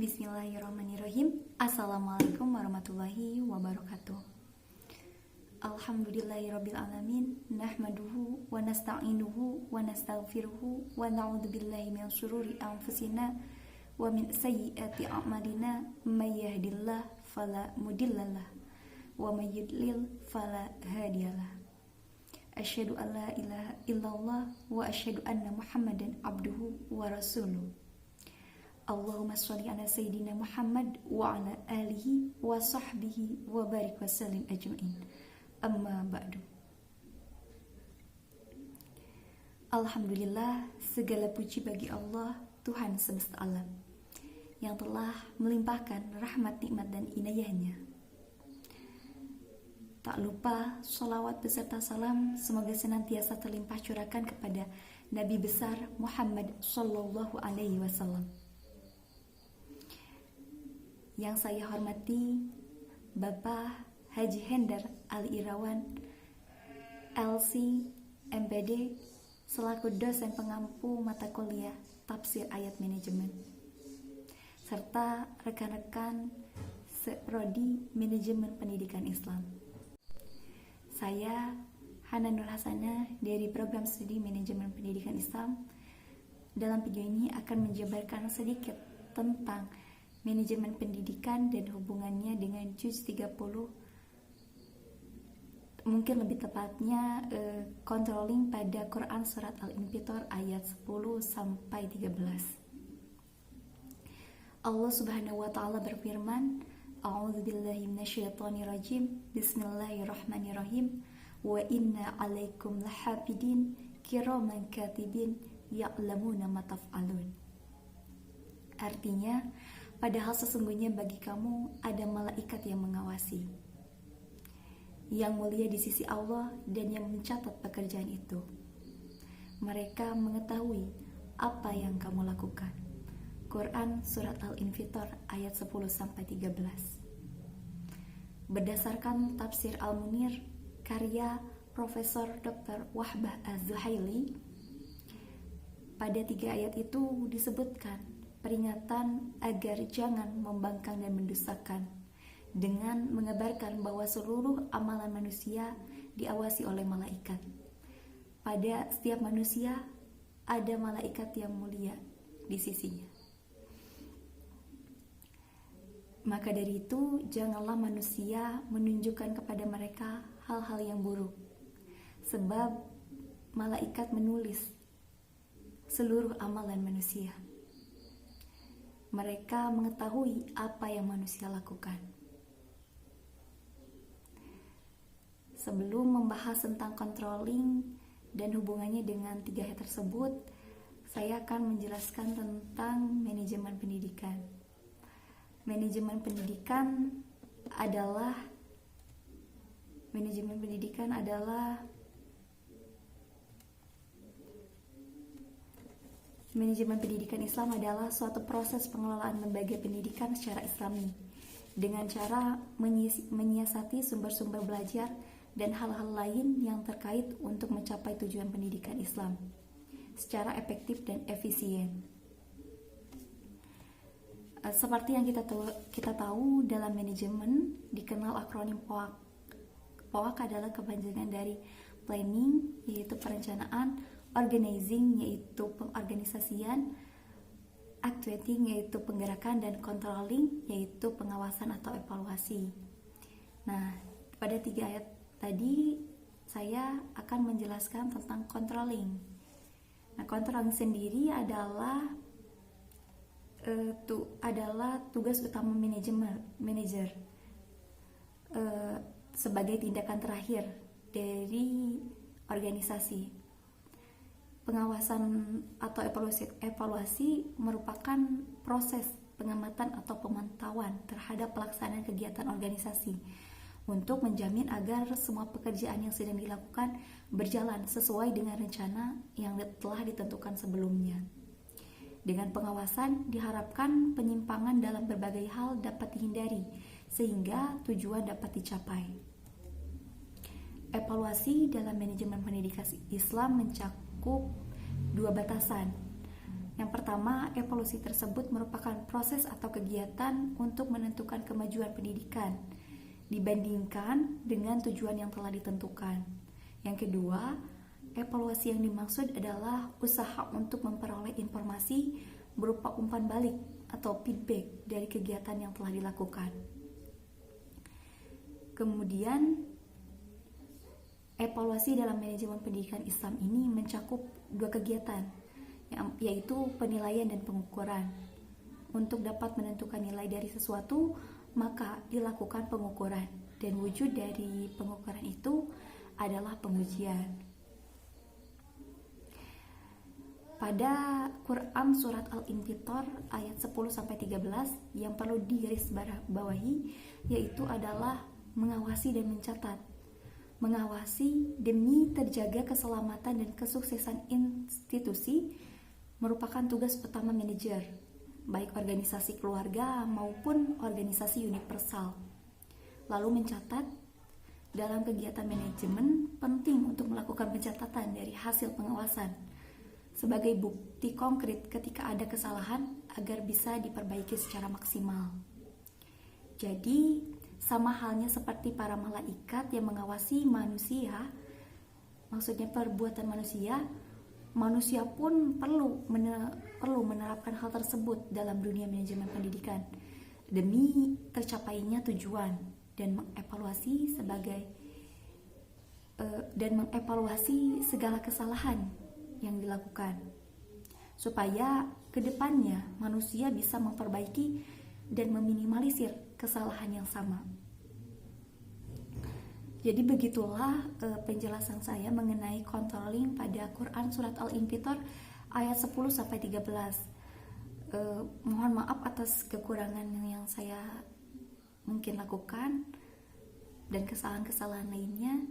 Bismillahirrahmanirrahim. Assalamualaikum warahmatullahi wabarakatuh. Alhamdulillahirabbil alamin, nahmaduhu wa nasta'inuhu wa nastaghfiruhu wa na'udzubillahi min syururi anfusina wa min sayyiati a'malina, may yahdihillahu fala mudhillalah wa may yudlil fala hadiyalah. Asyhadu an la ilaha illallah wa asyhadu anna Muhammadan abduhu wa rasuluh. Allahumma sholli ala sayyidina Muhammad wa ala alihi wa sahbihi wa barik wa sallim ajma'in. Amma ba'du. Alhamdulillah, segala puji bagi Allah, Tuhan semesta alam, yang telah melimpahkan rahmat, nikmat dan inayahnya. Tak lupa sholawat beserta salam semoga senantiasa terlimpah curahkan kepada Nabi besar Muhammad sallallahu alaihi wasallam. Yang saya hormati Bapak Haji Hendar Ali Irawan, LC, MPD, selaku dosen pengampu mata kuliah Tafsir Ayat Manajemen, serta rekan-rekan Prodi Manajemen Pendidikan Islam. Saya Hana Nur Hasanah dari program studi Manajemen Pendidikan Islam. Dalam video ini akan menjabarkan sedikit tentang manajemen pendidikan dan hubungannya dengan juz 30, mungkin lebih tepatnya controlling pada Quran surat Al-Infitor ayat 10-13. Allah Subhanahu wa taala berfirman, A'udzubillahi minasyaitonirrajim. Bismillahirrahmanirrahim. Wa inna 'alaikum lahafidin kiraman katibin ya'lamuna ma taf'alun. Artinya, padahal sesungguhnya bagi kamu ada malaikat yang mengawasi, yang mulia di sisi Allah dan yang mencatat pekerjaan itu. Mereka mengetahui apa yang kamu lakukan. Quran Surat Al-Infitor ayat 10-13. Berdasarkan tafsir Al-Munir karya Profesor Dr. Wahbah Az-Zuhaili, pada 3 ayat itu disebutkan peringatan agar jangan membangkang dan mendustakan, dengan mengabarkan bahwa seluruh amalan manusia diawasi oleh malaikat. Pada setiap manusia ada malaikat yang mulia di sisinya. Maka dari itu, janganlah manusia menunjukkan kepada mereka hal-hal yang buruk, sebab malaikat menulis seluruh amalan manusia. Mereka mengetahui apa yang manusia lakukan. Sebelum membahas tentang controlling dan hubungannya dengan 3 ayat tersebut, saya akan menjelaskan tentang manajemen pendidikan. Manajemen pendidikan adalah Manajemen pendidikan Islam adalah suatu proses pengelolaan lembaga pendidikan secara Islami dengan cara menyiasati sumber-sumber belajar dan hal-hal lain yang terkait untuk mencapai tujuan pendidikan Islam secara efektif dan efisien. Seperti yang kita tahu, dalam manajemen dikenal akronim POAK. POAK adalah kepanjangan dari planning, yaitu perencanaan, organizing, yaitu pengorganisasian, actuating, yaitu penggerakan, dan controlling, yaitu pengawasan atau evaluasi. Nah, pada 3 ayat tadi saya akan menjelaskan tentang controlling. Nah, controlling sendiri adalah tugas utama manajer sebagai tindakan terakhir dari organisasi. Pengawasan atau evaluasi merupakan proses pengamatan atau pemantauan terhadap pelaksanaan kegiatan organisasi untuk menjamin agar semua pekerjaan yang sedang dilakukan berjalan sesuai dengan rencana yang telah ditentukan sebelumnya. Dengan pengawasan diharapkan penyimpangan dalam berbagai hal dapat dihindari sehingga tujuan dapat dicapai. Evaluasi dalam manajemen pendidikan Islam mencakup 2 batasan. Yang pertama, evaluasi tersebut merupakan proses atau kegiatan untuk menentukan kemajuan pendidikan dibandingkan dengan tujuan yang telah ditentukan. Yang kedua, evaluasi yang dimaksud adalah usaha untuk memperoleh informasi berupa umpan balik atau feedback dari kegiatan yang telah dilakukan. Kemudian, evaluasi dalam manajemen pendidikan Islam ini mencakup dua kegiatan, yaitu penilaian dan pengukuran. Untuk dapat menentukan nilai dari sesuatu, maka dilakukan pengukuran, dan wujud dari pengukuran itu adalah pengujian. Pada Quran surat Al-Infitor ayat 10-13 yang perlu digarisbawahi yaitu adalah mengawasi dan mencatat. Mengawasi demi terjaga keselamatan dan kesuksesan institusi merupakan tugas utama manajer, baik organisasi keluarga maupun organisasi universal. Lalu mencatat, dalam kegiatan manajemen penting untuk melakukan pencatatan dari hasil pengawasan sebagai bukti konkret ketika ada kesalahan agar bisa diperbaiki secara maksimal. Jadi, sama halnya seperti para malaikat yang mengawasi manusia, maksudnya perbuatan manusia, manusia pun perlu menerapkan hal tersebut dalam dunia manajemen pendidikan demi tercapainya tujuan dan mengevaluasi segala kesalahan yang dilakukan supaya kedepannya manusia bisa memperbaiki dan meminimalisir kesalahan yang sama. Jadi begitulah penjelasan saya mengenai controlling pada Quran surat Al-Infitor ayat 10-13. Mohon maaf atas kekurangan yang saya mungkin lakukan dan kesalahan-kesalahan lainnya,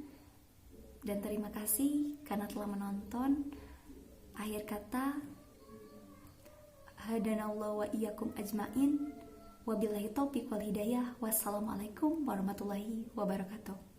dan terima kasih karena telah menonton. Akhir kata, hadanallahu wa iyyakum ajmain, wabillahi taufiq wal hidayah. Wassalamualaikum warahmatullahi wabarakatuh.